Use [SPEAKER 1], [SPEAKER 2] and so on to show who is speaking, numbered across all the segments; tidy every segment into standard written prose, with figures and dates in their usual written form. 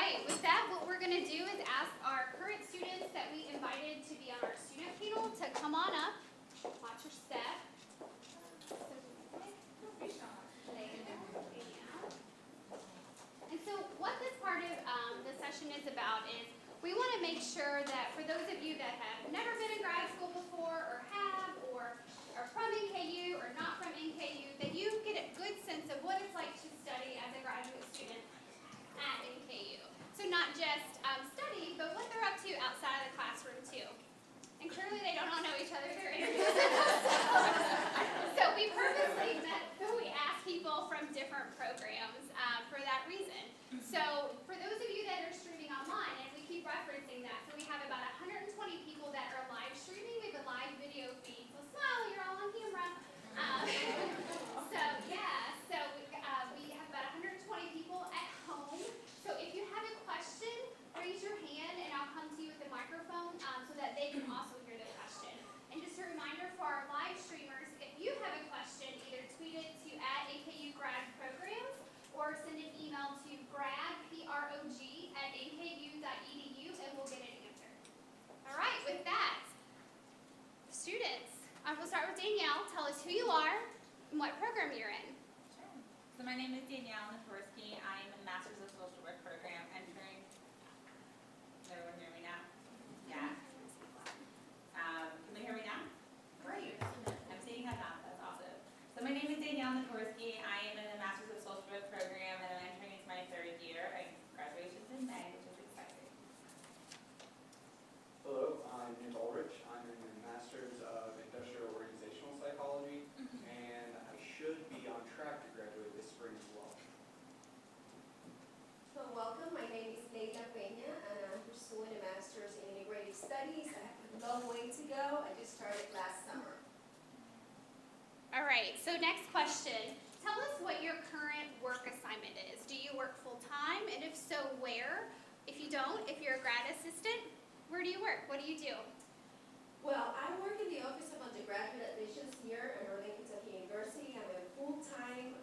[SPEAKER 1] right, with that, what we're going to do is ask our current students that we invited to be on our student panel to come on up. Watch your step. And so what this part of the session is about is we want to make sure that for those of you that have never been in grad school before or have or are from NKU or not from NKU, that you get a good sense of what it's like to study as a graduate student at NKU. So not just studying, but what they're up to outside of the classroom too. And clearly they don't all know each other, they're introducing themselves. So we purposely ask people from different programs for that reason. So for those of you that are streaming online, and we keep referencing that, so we have about 120 people that are live streaming. We have a live video feed. So smile, you're all on camera. We have about 120 people at home. So if you have a question, raise your hand and I'll come to you with the microphone so that they can also hear the question. And just a reminder for our live streamers, if you have a question, either tweet it to @NKU Grad Programs or send an email to Grad, P-R-O-G, @nku.edu and we'll get it answered. All right, with that, students, we'll start with Danielle. Tell us who you are and what program you're in.
[SPEAKER 2] Sure. So my name is Danielle Natorsky. I am in the Master's of Social Work program entering. Can everyone hear me now? Yeah. Can they hear me now? Great. I'm seeing head nods. That's awesome. So my name is Danielle Natorsky. I am in the Master's of Social Work program and I'm entering into my third year. Graduation's in May, which is exciting.
[SPEAKER 3] Hello, I'm Nick Ulrich. I'm in the Master's of Industrial Organizational Psychology, and I should be on track to graduate this spring as well.
[SPEAKER 4] So welcome, my name is Leila Peña, and I'm pursuing a Master's in Integrative Studies. I have a long way to go. I just started last summer.
[SPEAKER 1] All right, so next question. Tell us what your current work assignment is. Do you work full-time, and if so, where? If you don't, if you're a grad assistant, where do you work? What do you do?
[SPEAKER 4] Well, I work in the Office of Undergraduate Admissions here at Northern Kentucky University. I'm a full-time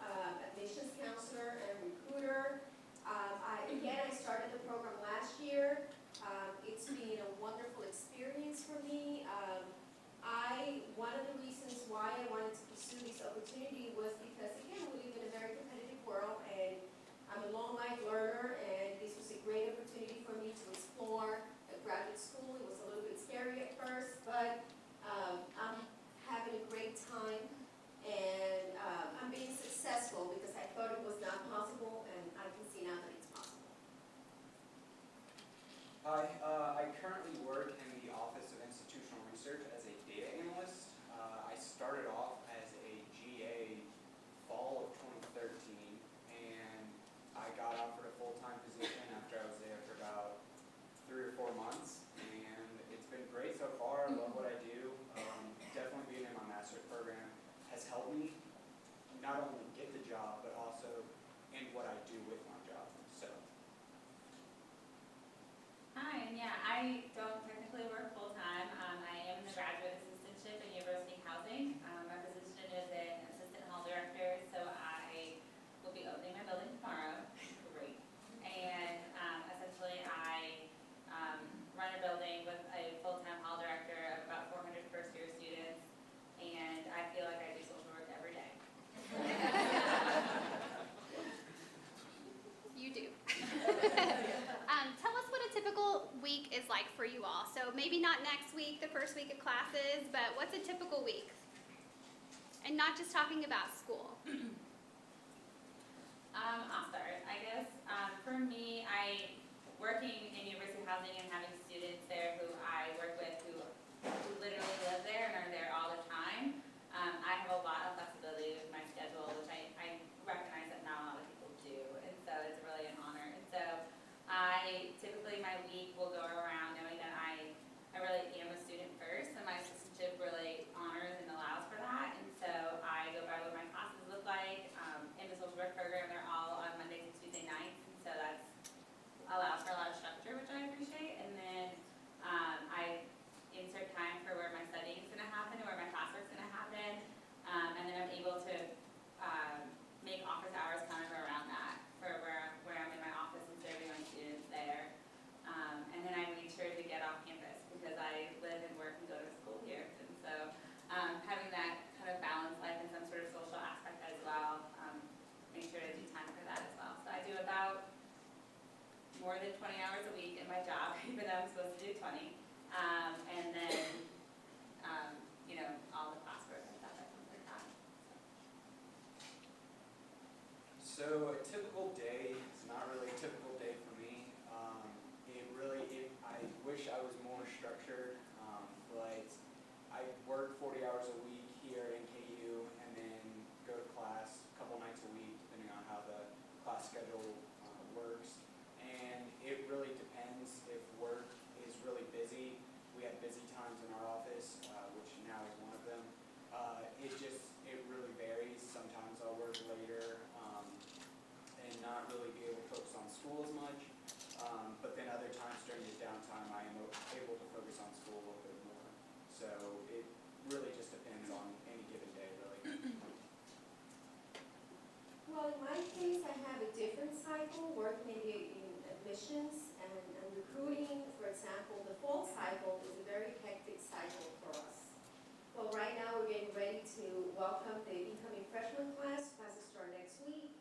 [SPEAKER 4] admissions counselor and recruiter. I started the program last year. It's been a wonderful experience for me. One of the reasons why I wanted to pursue this opportunity was because, again, we live in a very competitive world, and I'm a long life learner, and this was a great opportunity for me to explore a graduate school. It was a little bit scary at first, but I'm having a great time, and I'm being successful because I thought it was not possible, and I can see now that it's possible.
[SPEAKER 3] Hi, I currently work in the Office of Institutional Research as a data analyst. I started off as a GA fall of 2013, and I got offered a full-time position after I was there for about 3 or 4 months, and it's been great so far. I love what I do. Definitely being in my master's program has helped me not only get the job, but also in what I do with my job. So.
[SPEAKER 2] Hi, and yeah, I don't technically work full-time. I am in the graduate assistantship in university housing. My position is an assistant hall director, so I will be opening my building tomorrow. Great. And essentially I run a building with a full-time hall director of about 400 first-year students, and I feel like I do social work every day.
[SPEAKER 1] You do. Tell us what a typical week is like for you all. So maybe not next week, the first week of classes, but what's a typical week? And not just talking about school.
[SPEAKER 2] I'll start, I guess. For me, working in university housing and having students there who I work with who literally live there and are there all the time, I have a lot of flexibility with my schedule, which I recognize that not a lot of people do, and so it's really an honor. And so typically my week will go around knowing that I really am a student first, and my assistantship really honors and allows for that. And so I go by what my classes look like. In the social work program, they're all on Mondays and Tuesday nights, and so that allows for a lot of structure, which I appreciate. And then I
[SPEAKER 3] work later, and not really be able to focus on school as much. But then other times during the downtime, I am able to focus on school a little bit more. So it really just depends on any given day, really.
[SPEAKER 4] Well, in my case, I have a different cycle, work maybe in admissions and recruiting. For example, the fall cycle is a very hectic cycle for us. Well, right now, we're getting ready to welcome the incoming freshman class. Classes start next week.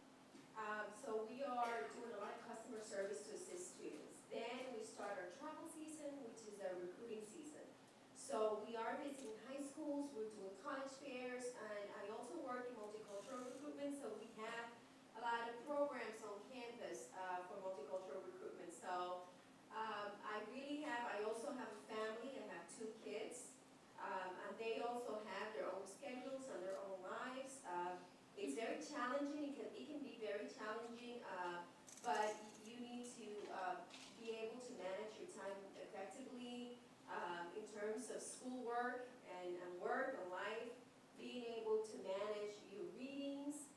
[SPEAKER 4] So we are doing a lot of customer service to assist students. Then we start our travel season, which is our recruiting season. So we are visiting high schools, we're doing college fairs, and I also work in multicultural recruitment, so we have a lot of programs on campus for multicultural recruitment. So I also have a family, I have 2 kids, and they also have their own schedules and their own lives. It's very challenging, it can be very challenging, but you need to be able to manage your time effectively in terms of schoolwork and work and life, being able to manage your readings,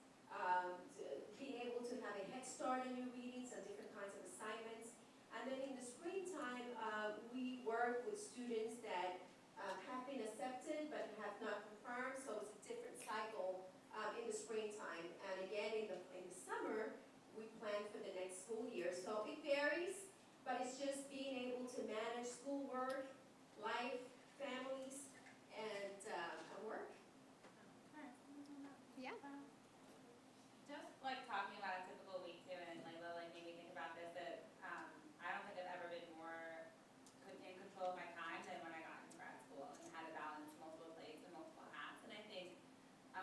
[SPEAKER 4] being able to have a head start in your readings and different kinds of assignments. And then in the springtime, we work with students that have been accepted but have not confirmed, so it's a different cycle in the springtime. And again, in the summer, we plan for the next school year. So it varies, but it's just being able to manage schoolwork, life, families, and work.
[SPEAKER 1] Yeah.
[SPEAKER 2] Just like talking about a typical week too, and Layla like made me think about this, that I don't think I've ever been more in control of my time than when I got into grad school and had to balance multiple plates and multiple hats. And I think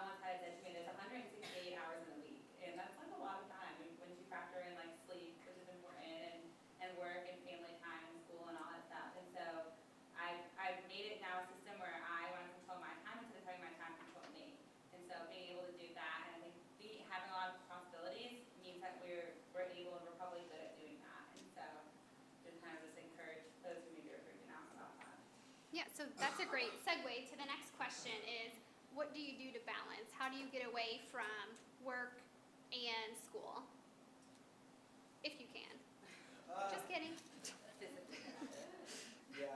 [SPEAKER 2] once had said to me, there's 168 hours in a week, and that's like a lot of time when you factor in like sleep, which is important, and work and family time and school and all that stuff. And so I've made it now a system where I want to control my time instead of having my time control me. And so being able to do that, and I think having a lot of responsibilities means that we're able and we're probably good at doing that. And so just kind of encourage those who maybe are freaking out about that.
[SPEAKER 1] Yeah, so that's a great segue to the next question is, what do you do to balance? How do you get away from work and school? If you can. Just kidding.
[SPEAKER 3] Yeah,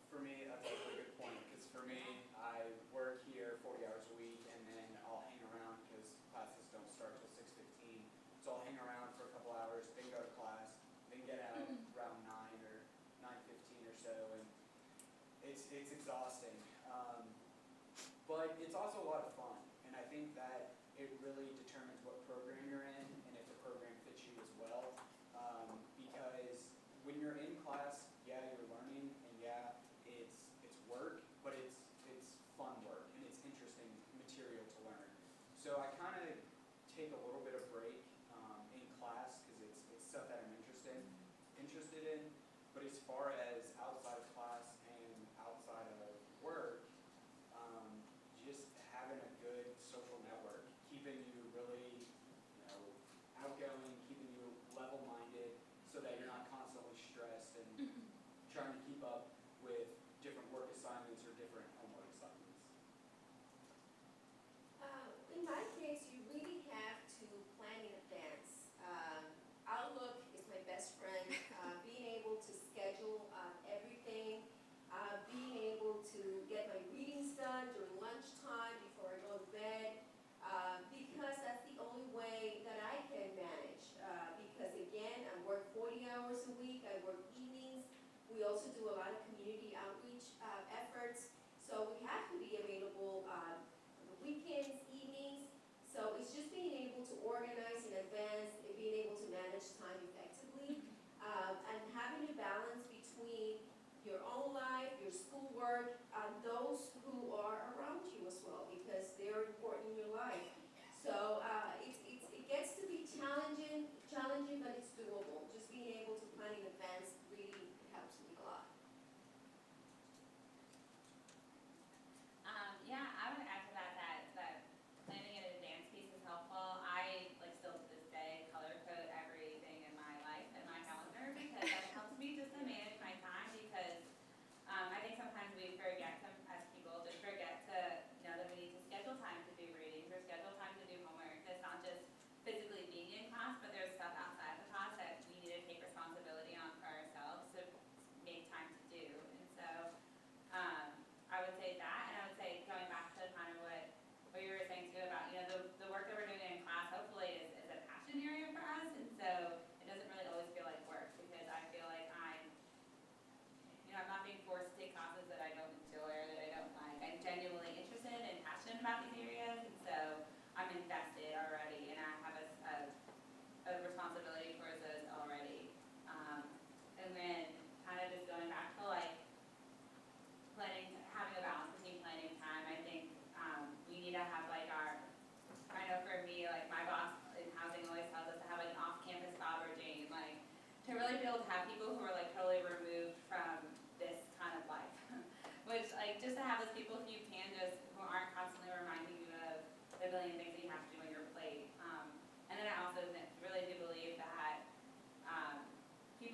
[SPEAKER 3] for me, that's a really good point, because for me, I work here 40 hours a week, and then I'll hang around because classes don't start till 6:15. So I'll hang around for a couple hours, then go to class, then get out around 9 or 9:15 or so, and it's exhausting. But it's also a lot of fun, and I think that it really determines what program you're in and if the program fits you as well. Because when you're in class, yeah, you're learning, and yeah, it's work, but it's fun work, and it's interesting material to learn. So I kind of take a little bit of break in class because it's stuff that I'm interested in. But as far as outside of class and outside of work, just having a good social network, keeping you really, outgoing, keeping you level-minded, so that you're not constantly stressed and trying to keep up with different work assignments or different homework assignments.
[SPEAKER 4] In my case, you really have to plan in advance. Outlook is my best friend. Being able to schedule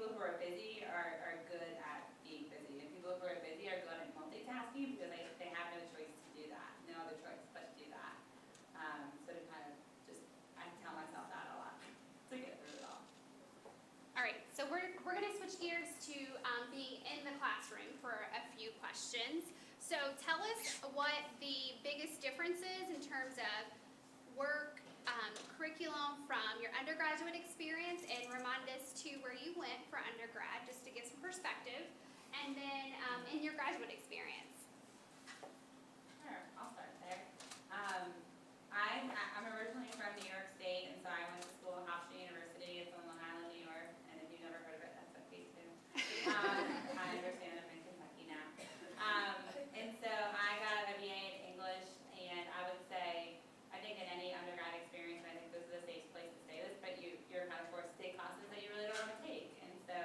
[SPEAKER 2] people who are busy are good at being busy, and people who are busy are good at multitasking because they have no choice to do that, no other choice but to do that. So to kind of just, I tell myself that a lot to get through it all.
[SPEAKER 1] All right, so we're going to switch gears to being in the classroom for a few questions. So tell us what the biggest difference is in terms of work, curriculum from your undergraduate experience, and remind us to where you went for undergrad, just to give some perspective, and then in your graduate experience.
[SPEAKER 2] Sure, I'll start there. I'm originally from New York State, and so I went to school at Hofstra University. It's on Long Island, New York, and if you've never heard of it, that's okay too. I understand I'm in Kentucky now. And so I got a BA in English, and I would say, I think in any undergrad experience, and I think this is a safe place to say this, but you're kind of forced to take classes that you really don't want to take. And so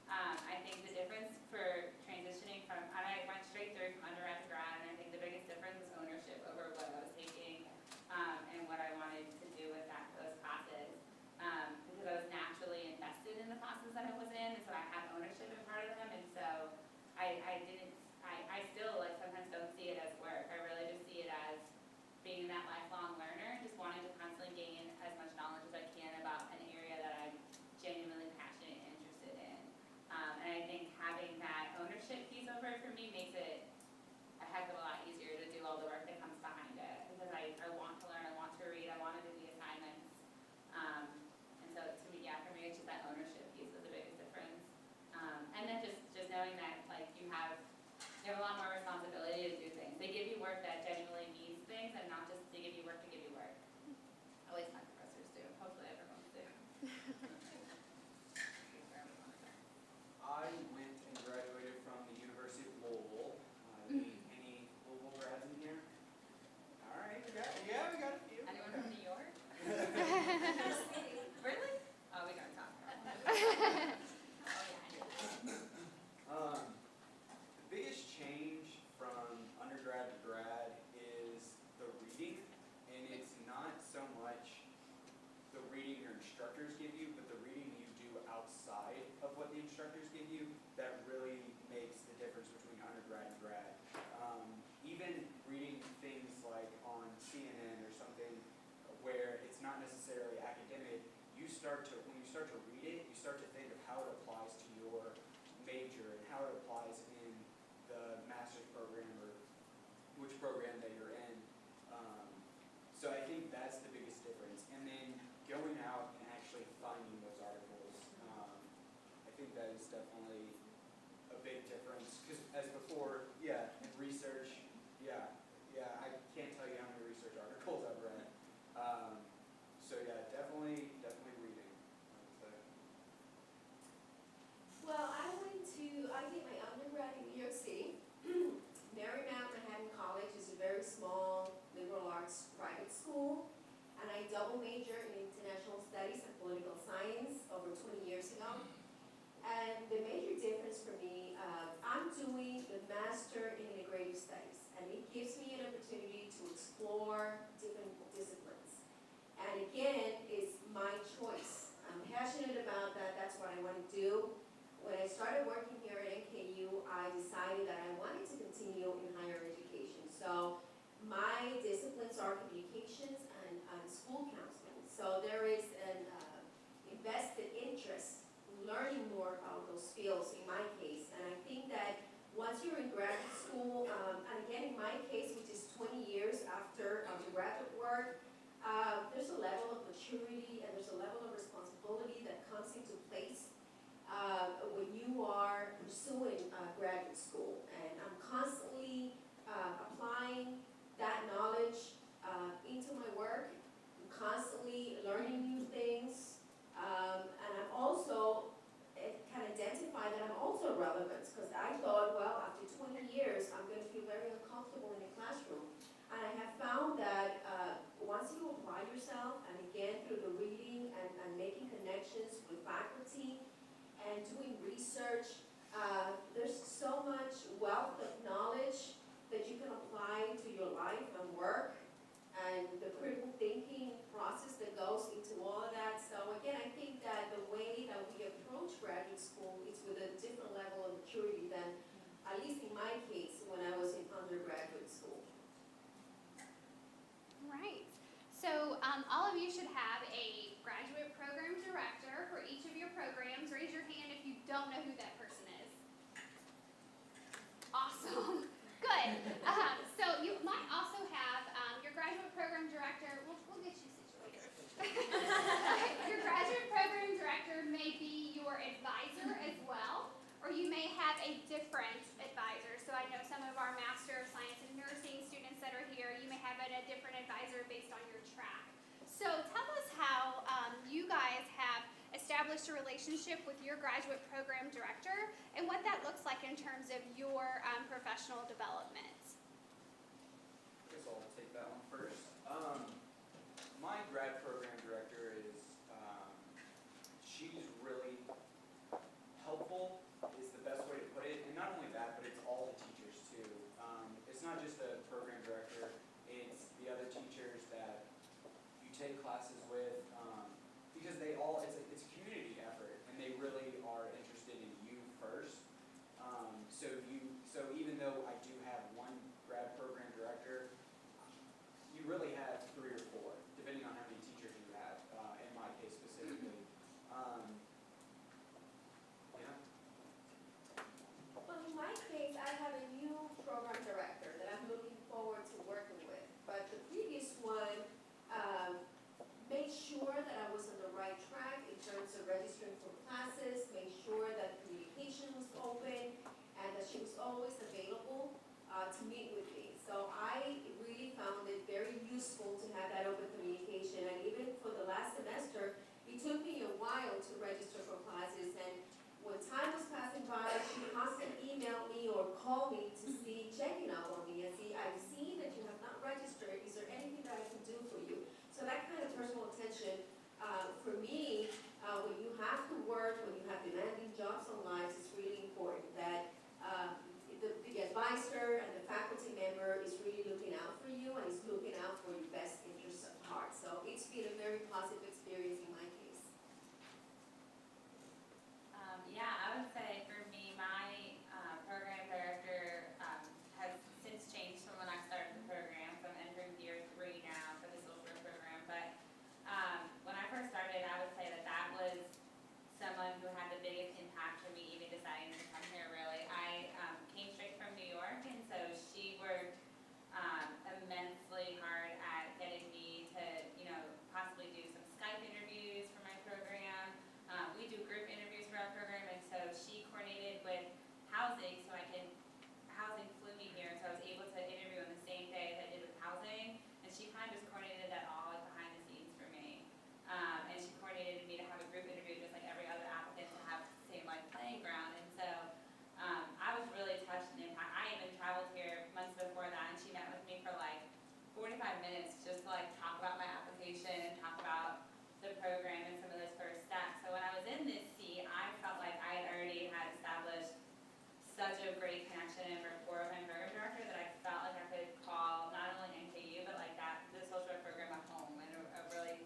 [SPEAKER 2] I think the difference for transitioning from, I went straight through from undergrad to grad, and I think the biggest difference was ownership over what I was taking and what I wanted to do with those classes. Because I was naturally invested in the classes that I was in, and so I had ownership in part of them, and so I still like sometimes don't see it as work. I really just see it as being that lifelong learner, just wanting to constantly gain as much knowledge as I can about an area that I'm genuinely passionate and interested in. And I think having that ownership piece over it for me makes it a heck of a lot easier to do all the work that comes behind it, because I want to learn, I want to read, I want to do the assignments. And so to me, yeah, for me, it's just that ownership piece is the biggest difference. And then just knowing that like you have a lot more responsibility to do things. They give you work that genuinely means things, and not just they give you work to give you work. At least my professors do. Hopefully everyone's do.
[SPEAKER 3] I went and graduated from the University of Louisville. Any Louisville grads in here? All right, we got a few.
[SPEAKER 2] Anyone from New York? Really? Oh, we gotta talk about that. Oh yeah, I know that.
[SPEAKER 3] The biggest change from undergrad to grad is the reading, and it's not so much the reading your instructors give you, but the reading you do outside of what the instructors give you that really makes the difference between undergrad and grad. Even reading things like on CNN or something where it's not necessarily academic, when you start to read it, you start to think of how it applies to your major and how it applies in the master's program or which program that you're in. So I think that's the biggest difference. And then going out and actually finding those articles, I think that is definitely a big difference. Because as before, yeah, in research, yeah, I can't tell you how many research articles I've read. So yeah, definitely reading, I would say.
[SPEAKER 4] Well, I did my undergrad in New York City. Marymount Manhattan College is a very small liberal arts private school, and I double majored in international studies and political science over 20 years ago. And the major difference for me, I'm doing the Master in Integrative Studies, and it gives me an opportunity to explore different disciplines. And again, it's my choice. I'm passionate about that, that's what I want to do. When I started working here at NKU, I decided that I wanted to continue in higher education. So my disciplines are communications and school counseling. So there is an invested interest in learning more about those fields in my case. And I think that once you're in graduate school, and again in my case, which is 20 years after undergraduate work, there's a level of maturity and there's a level of responsibility that comes into place when you are pursuing graduate school. And I'm constantly applying that knowledge into my work. I'm constantly learning new things. And I'm also can identify that I'm also relevant, because I thought, well, after 20 years, I'm going to feel very uncomfortable in the classroom. And I have found that once you apply yourself, and again through the reading and making connections with faculty and doing research, there's so much wealth of knowledge that you can apply to your life and work, and the critical thinking process that goes into all of that. So again, I think that the way that we approach graduate school at least in my case, when I was in undergraduate school.
[SPEAKER 1] Right. So all of you should have a graduate program director for each of your programs. Raise your hand if you don't know who that person is. Awesome. Good. So you might also have your graduate program director. We'll get you situated. Your graduate program director may be your advisor as well, or you may have a different advisor. So I know some of our Master of Science in Nursing students that are here, you may have a different advisor based on your track. So tell us how you guys have established a relationship with your graduate program director and what that looks like in terms of your professional development.
[SPEAKER 3] I guess I'll take that one first. My grad program director is, she's really helpful, is the best way to put it. And not only that, but it's all the teachers too. It's not just the program director, it's the other teachers that you take classes with, because they all, it's a community effort, and they really are interested in you first. So even though I do have one grad program director, you really have 3 or 4, depending on how many teachers you have, in my case specifically. Yeah.
[SPEAKER 4] Well, in my case, I have a new program director that I'm looking forward to working with. But the previous one made sure that I was on the right track in terms of registering for classes, made sure that communication was open, and that she was always available to meet with me. So I really found it very useful to have that open communication. And even for the last semester, it took me a while to register for classes. And when time was passing by, she constantly emailed me or called me to see, checking up on me and see, I've seen that you have not registered. Is there anything that I can do for you? So that kind of personal attention, for me, when you have to work, when you have demanding jobs on lives, it's really important that the advisor and the faculty member is really looking out for you and is looking out for your best interests at heart. So it's been a very positive experience in my case.
[SPEAKER 2] Yeah, I would say for me, my program director has since changed from when I started the program. So I'm entering year 3 now for the social work program. But when I first started, I would say that was someone who had the biggest impact for me even deciding to come here, really. I came straight from New York, and so she worked immensely hard at getting me to, possibly do some Skype interviews for my program. We do group interviews for our program, and so she coordinated with housing, housing flew me here, so I was able to interview on the same day as I did with housing, and she kind of just coordinated that all behind the scenes for me. And she coordinated me to have a group interview just like every other applicant to have the same playing ground, and so I was really touched and impacted. I even traveled here months before that, and she met with me for 45 minutes just to talk about my application and talk about the program and some of those first steps. So when I was in this seat, I felt like I had already had established such a great connection and rapport with my program director that I felt like I could call not only NKU, but the social work program at home and a really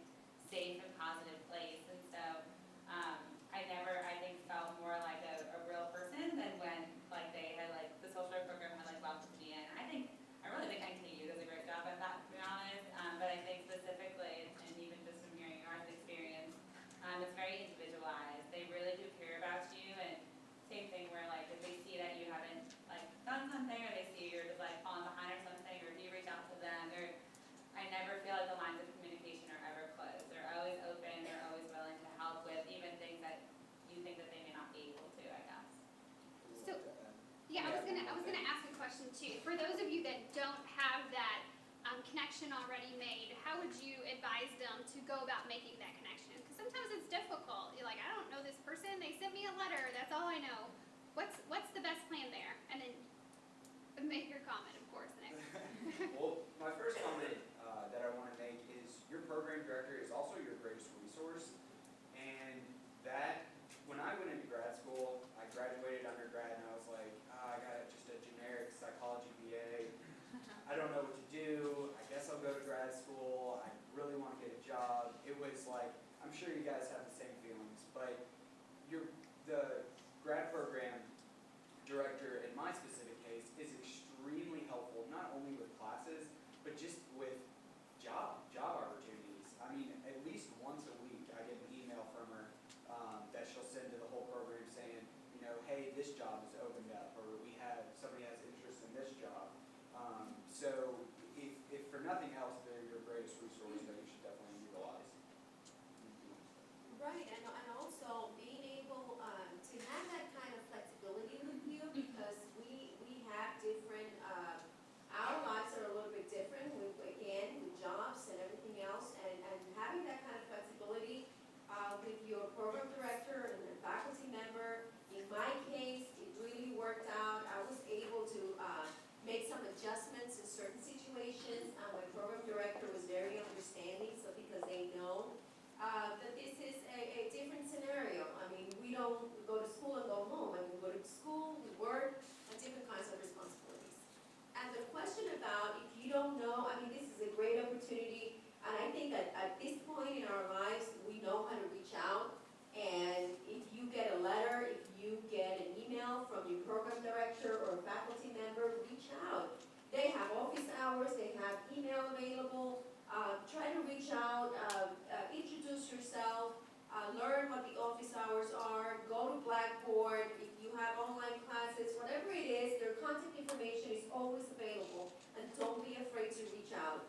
[SPEAKER 2] safe and positive place. And so I never, I think, felt more like a real person than when they had the social work program had welcomed me in. I really think NKU does a great job at that, to be honest. But I think specifically, and even just from hearing your experience, it's very individualized. They really do care about you, and same thing where if they see that you haven't done something, or they see you're just falling behind or something, or if you reach out to them, I never feel like the lines of communication are ever closed. They're always open. They're always willing to help with even things that you think that they may not be able to, I guess.
[SPEAKER 1] So, yeah, I was gonna ask a question too. For those of you that don't have that connection already made, how would you advise them to go about making that connection? Because sometimes it's difficult. You're like, I don't know this person. They sent me a letter. That's all I know. What's the best plan there? And then make your comment, of course, next.
[SPEAKER 3] Well, my first comment that I want to make is your program director is also your greatest resource, and that when I went into grad school, I graduated undergrad, and I was like, I got just a generic psychology BA. I don't know what to do. I guess I'll go to grad school. I really want to get a job. It was I'm sure you guys have the same feelings, but the grad program director in my specific
[SPEAKER 4] faculty member, reach out. They have office hours, they have email available. Try to reach out, introduce yourself, learn what the office hours are, go to Blackboard. If you have online classes, whatever it is, their contact information is always available, and don't be afraid to reach out.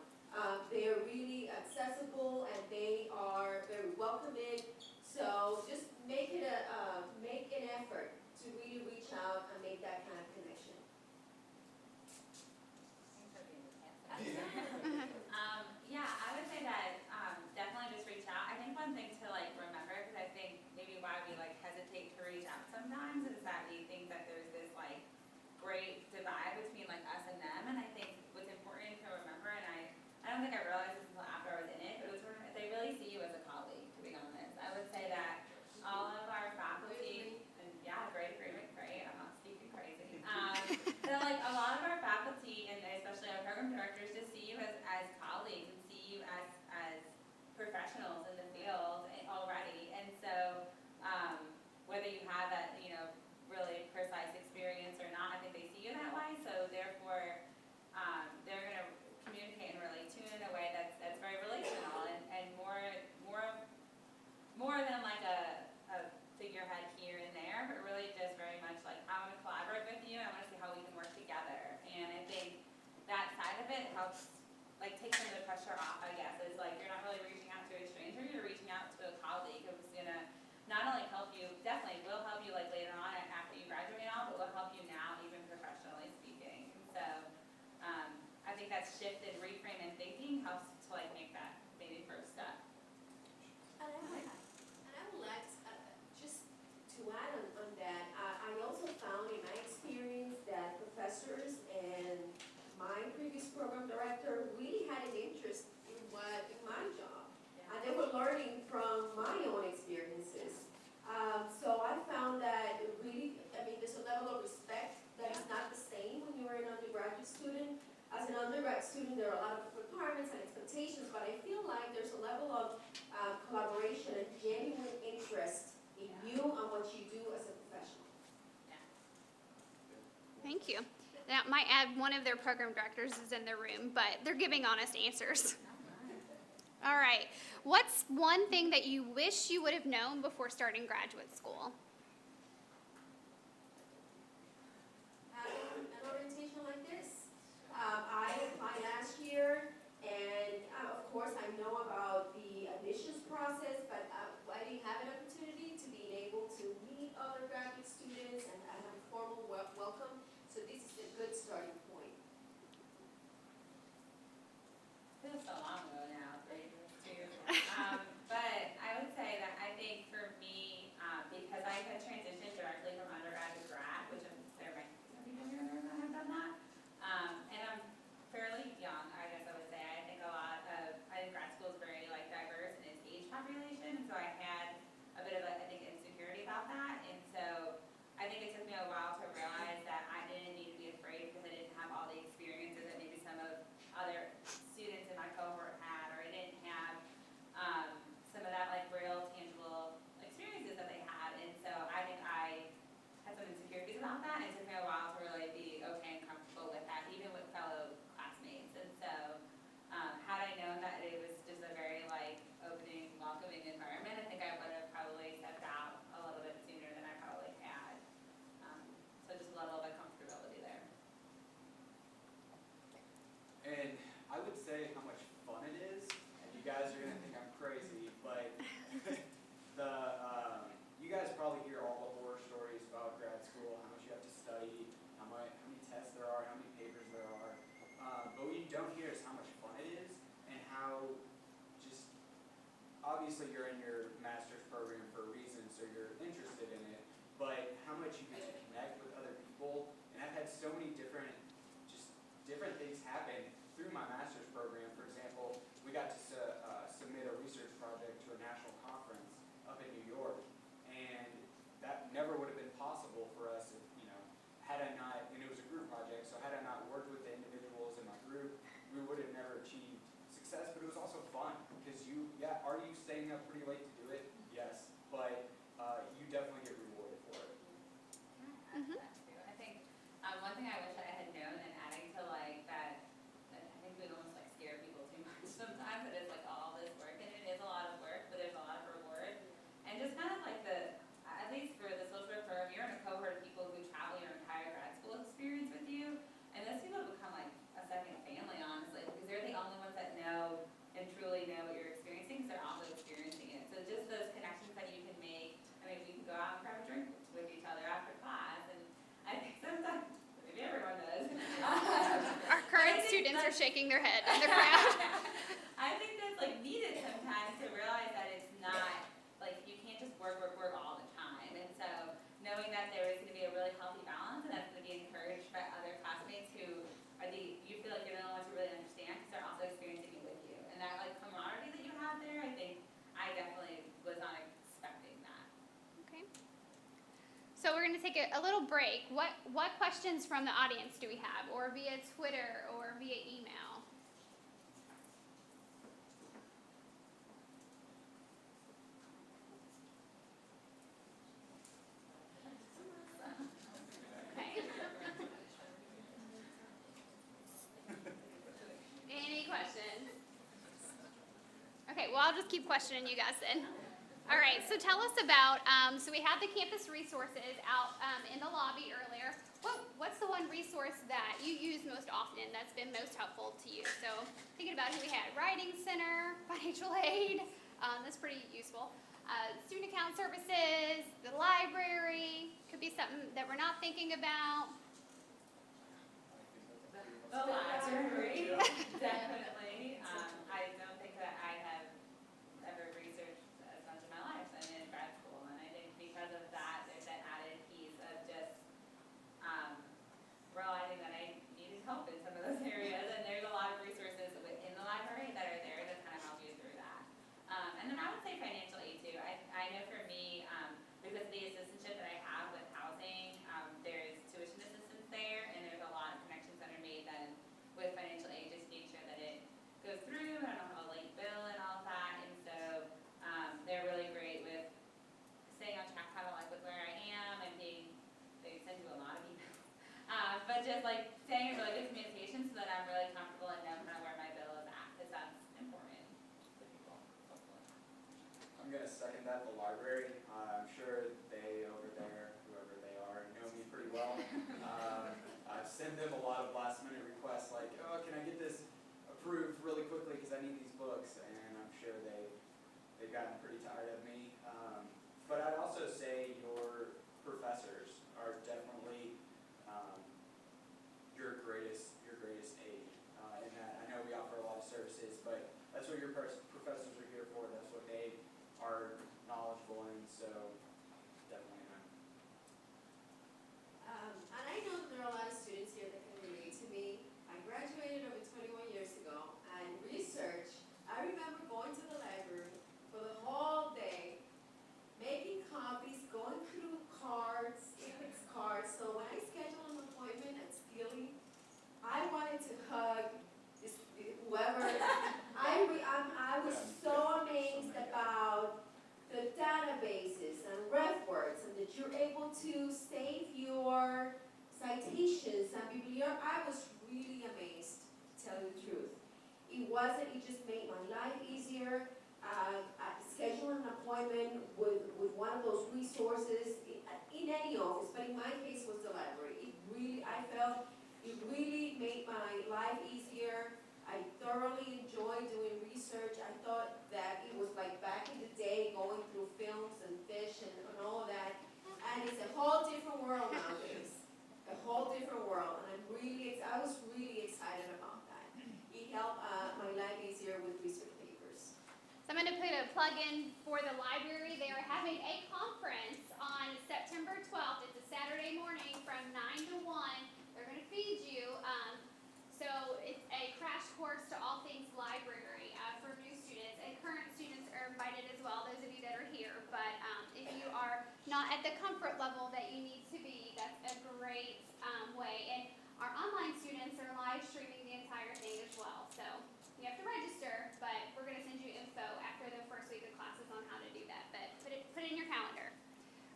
[SPEAKER 4] They are really accessible and they are very welcoming. So just make it make an effort to really reach out and make that kind of connection.
[SPEAKER 2] Yeah, I would say that definitely just reach out. I think one thing to like remember, because I think maybe why we like hesitate to reach out sometimes is that we think that there's this like great divide between like us and them, and I think what's important to remember, and I don't think I realized this until after I was in it, but it was they really see you as a colleague, to be honest. I would say that all of our faculty, and yeah, great agreement, great, I'm not speaking crazy. So like a lot of our faculty, and especially our program directors, just see you as colleagues and see you as professionals in the field already. And so whether you have that, really precise experience or not, I think they see you that way. So therefore, they're going to communicate and relate to you in a way that's very relational and more than like a figurehead here and there, but really just very much like, I want to collaborate with you, I want to see how we can work together. And I think that side of it helps like take some of the pressure off, I guess. It's like you're not really reaching out to a stranger, you're reaching out to a colleague who's gonna not only help you, definitely will help you like later on after you graduate on, but will help you now even professionally speaking. And so I think that shift in reframe and thinking helps to like make that maybe first step.
[SPEAKER 4] And I would like just to add on that, I also found in my experience that professors and my previous program director really had an interest in my job. And they were learning from my own experiences. So I found that really, there's a level of respect that is not the same when you're an undergraduate student. As an undergrad student, there are a lot of requirements and expectations, but I feel like there's a level of collaboration and genuine interest in you and what you do as a professional.
[SPEAKER 1] Thank you. That might add one of their program directors is in the room, but they're giving honest answers. All right. What's one thing that you wish you would have known before starting graduate school?
[SPEAKER 4] Having an orientation like this, I applied last year, and of course I know about the admissions process, but I didn't have an opportunity to be able to meet other graduate students and have a formal welcome. So this is a good starting point.
[SPEAKER 2] Feels so long ago now, 3 years, 2 years ago. But I would say that I think for me, because I
[SPEAKER 1] are shaking their head in the crowd.
[SPEAKER 2] I think that's like needed sometimes to realize that it's not, like, you can't just work all the time. And so knowing that there is gonna be a really healthy balance and that's gonna be encouraged by other classmates who are you feel like you're the only ones who really understand because they're also experiencing it with you. And that like camaraderie that you have there, I think I definitely was not expecting that.
[SPEAKER 1] Okay. So we're going to take a little break. What questions from the audience do we have, or via Twitter or via email? Okay. Any questions? Okay, well, I'll just keep questioning you guys then. All right, so tell us about, so we had the campus resources out in the lobby earlier. What's the one resource that you use most often that's been most helpful to you? So thinking about who we had, Writing Center, Financial Aid, that's pretty useful. Student Account Services, the library, could be something that we're not thinking about.
[SPEAKER 2] The library, definitely. I don't think that I have ever researched as much in my life than in grad school, and I think because of that, there's that added piece of just realizing that I needed help in some of those areas, and there's a lot of resources within the library that are there to kind of help you through that. And then I would say financial aid too. I know for me, because of the assistantship that I have with housing, there's tuition assistance there, and there's a lot of connections that are made then with financial aid, just being sure that it goes through, and I don't have a late bill and all of that, and so they're really great with staying on track kind of like with where I am and they send you a lot of emails. But just like staying in really good communication so that I'm really comfortable and know kind of where my bill is at, because that's important to people, hopefully.
[SPEAKER 3] I'm gonna second that, the library. I'm sure they over there, whoever they are, know me pretty well. I send them a lot of last minute requests like, oh, can I get this approved really quickly because I need these books, and I'm sure they've gotten pretty tired of me. But I'd also say your professors are definitely your greatest aid in that. I know we offer a lot of services, but that's what your professors are here for. That's what they are knowledgeable in, so definitely them.
[SPEAKER 4] And I know there are a lot of students here that can relate to me. I graduated over 21 years ago, and research, I remember going to the library for the whole day, making copies, going through cards, index cards. So when I scheduled an appointment at Steely, I wanted to hug whoever. I was so amazed about the databases and RefWorks, and that you're able to save your citations and bibliography. I was really amazed, to tell you the truth. It just made my life easier. Scheduling an appointment with one of those resources in any office, but in my case was the library. I felt it really made my life easier. I thoroughly enjoyed doing research. I thought that it was like back in the day, going through films and fish and all of that. And it's a whole different world nowadays. A whole different world. And I was really excited about that. It helped my life easier with research papers.
[SPEAKER 1] So I'm going to put a plug in for the library. They are having a conference on September 12th. It's a Saturday morning from 9 to 1. They're going to feed you. So it's a crash course to all things library for new students, and current students are invited as well, those of you that are here. But if you are not at the comfort level that you need to be, that's a great way. And our online students are live streaming the entire thing as well. So you have to register, but we're going to send you info after the first week of classes on how to do that. But put it in your calendar.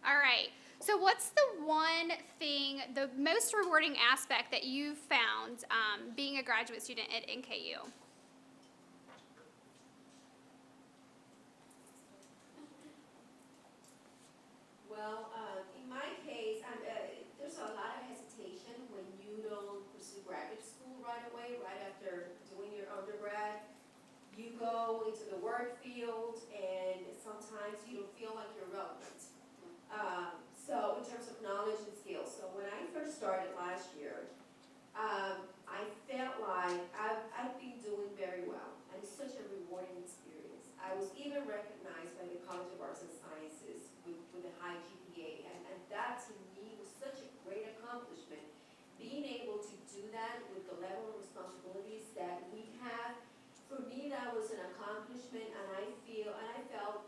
[SPEAKER 1] All right. So what's the one thing, the most rewarding aspect that you found being a graduate student at NKU?
[SPEAKER 4] Well, in my case, there's a lot of hesitation when you don't pursue graduate school right away, right after doing your undergrad. You go into the work field, and sometimes you don't feel like you're relevant. So in terms of knowledge and skills. So when I first started last year, I felt like I high GPA. And that to me was such a great accomplishment. Being able to do that with the level of responsibilities that we have, for me, that was an accomplishment, and I felt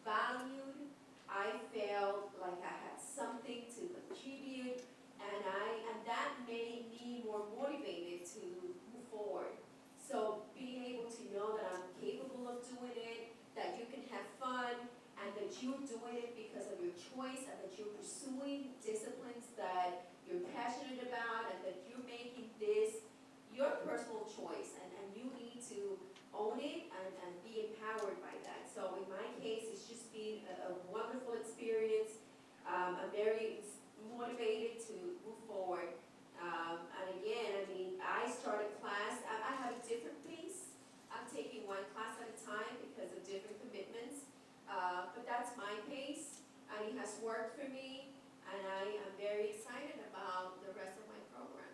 [SPEAKER 4] valued. I felt like I had something to contribute, and that made me more motivated to move forward. So being able to know that I'm capable of doing it, that you can have fun, and that you're doing it because of your choice, and that you're pursuing disciplines that you're passionate about, and that you're making this your personal choice, and you need to own it and be empowered by that. So in my case, it's just been a wonderful experience. I'm very motivated to move forward. And again, I mean, I started class, I have a different pace. I'm taking one class at a time because of different commitments. But that's my pace, and it has worked for me, and I am very excited about the rest of my program.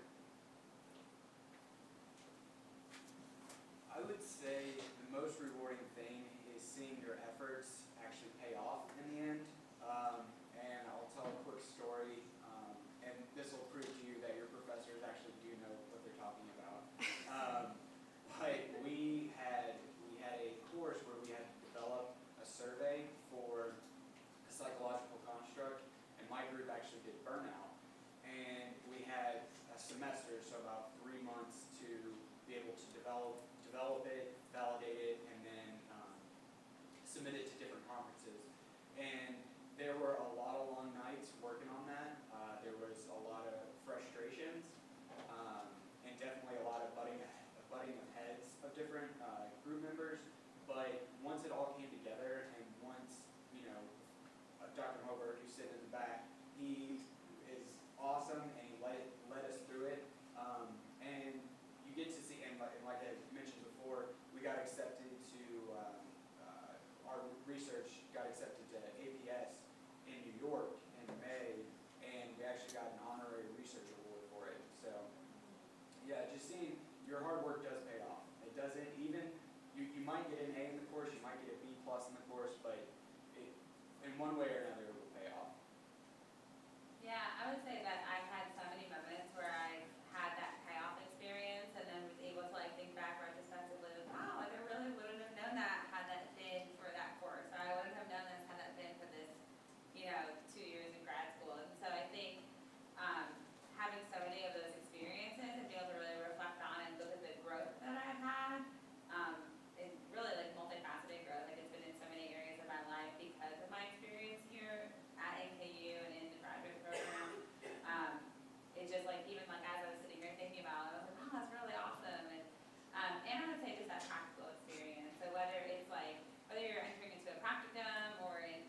[SPEAKER 3] I would say the most rewarding thing is seeing your efforts actually pay off in the end. And I'll tell a quick story, and this will prove to you that your professors actually do know what they're talking about. But we had a course where we had to develop a survey for a psychological construct, and my group actually did burnout. And we had a semester, so about 3 months, to be able to develop it, validate it, and then submit it to different conferences. And there were a lot of long nights working on that. There was a lot of frustrations, and definitely a lot of butting of heads of different group members. But once it all came together, and once, Dr. Moberg, who's sitting in the back, he is awesome, and he led us through it. And you get to see, and like I mentioned before, we got accepted to, our research got accepted to APS in New York in May, and we actually got an honorary research award for it. So, yeah, just seeing your hard work does pay off. It doesn't even, you might get an A in the course, you might get a B+ in the course, but in one way or another, it will pay off.
[SPEAKER 2] Yeah, I would say that I've had so many moments where I've had that payoff experience and then was able to think back retrospectively, wow, I really wouldn't have known that had that been for that course, or I wouldn't have known this had that been for this, 2 years in grad school. And so I think having so many of those experiences and being able to really reflect on and look at the growth that I've had, and really multifaceted growth, it's been in so many areas of my life because of my experience here at NKU and in the graduate program. It's just even as I was sitting here thinking about it, I was like, wow, that's really awesome. And I would say just that practical experience. So whether it's whether you're entering into a practicum or an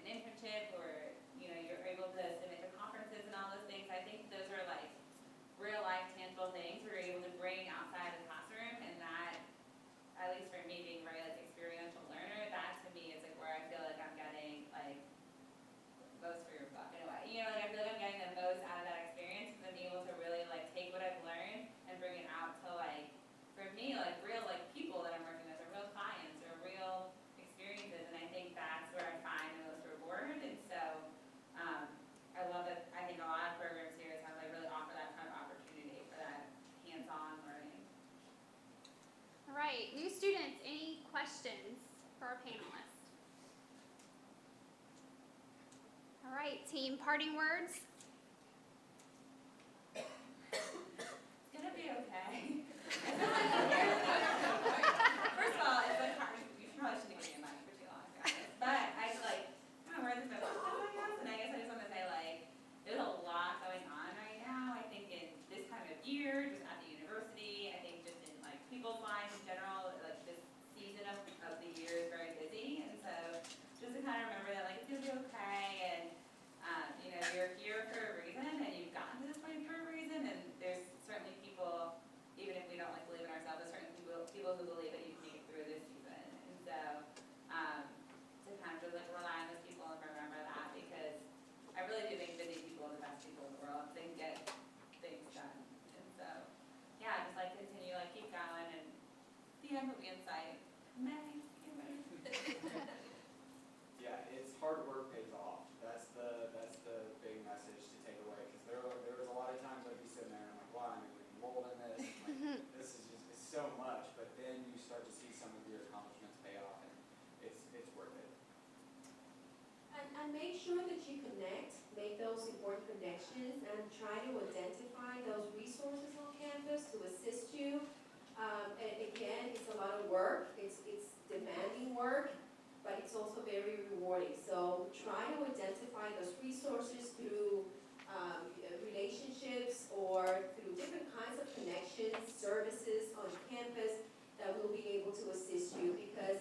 [SPEAKER 2] internship, or you're able to submit to conferences and all those things, I think those are real life tangible things we're able to bring outside of the classroom, and that, at least for me, being a very experiential learner, that to me is where I feel like I'm getting most for your buck in a way. I feel like I'm getting the most out of that experience, because I'm able to really take what I've learned and bring it out to for me real people that I'm working with, or real clients, or real experiences, and I think that's where I find the most reward. And so I love that. I think a lot of programs here really offer that kind of opportunity for that hands-on learning.
[SPEAKER 1] All right, new students, any questions for our panelists? All right, team, parting words?
[SPEAKER 2] It's gonna be okay. First of all, it's hard. You probably shouldn't give me a mic for too long, guys. But I kind of wear this about I guess, and I guess I just want to say there's a lot going on right now. I think in this time of year, just at the university, I think just in people's lives in general, this season of the year is very busy, and so just to kind of remember that it's gonna be okay, and you're here for
[SPEAKER 4] And make sure that you connect, make those important connections, and try to identify those resources on campus to assist you. And again, it's a lot of work, it's demanding work, but it's also very rewarding. So try to identify those resources through relationships or through different kinds of connections, services on campus that will be able to assist you, because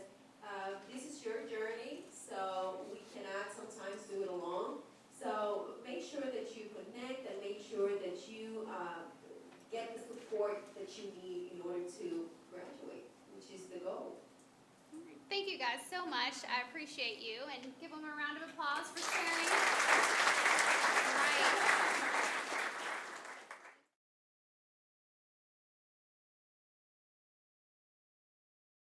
[SPEAKER 4] this is your journey, so we cannot sometimes do it alone. So make sure that you connect and make sure that you get the support that you need in order to graduate, which is the goal.
[SPEAKER 1] Thank you guys so much. I appreciate you, and give them a round of applause for sharing.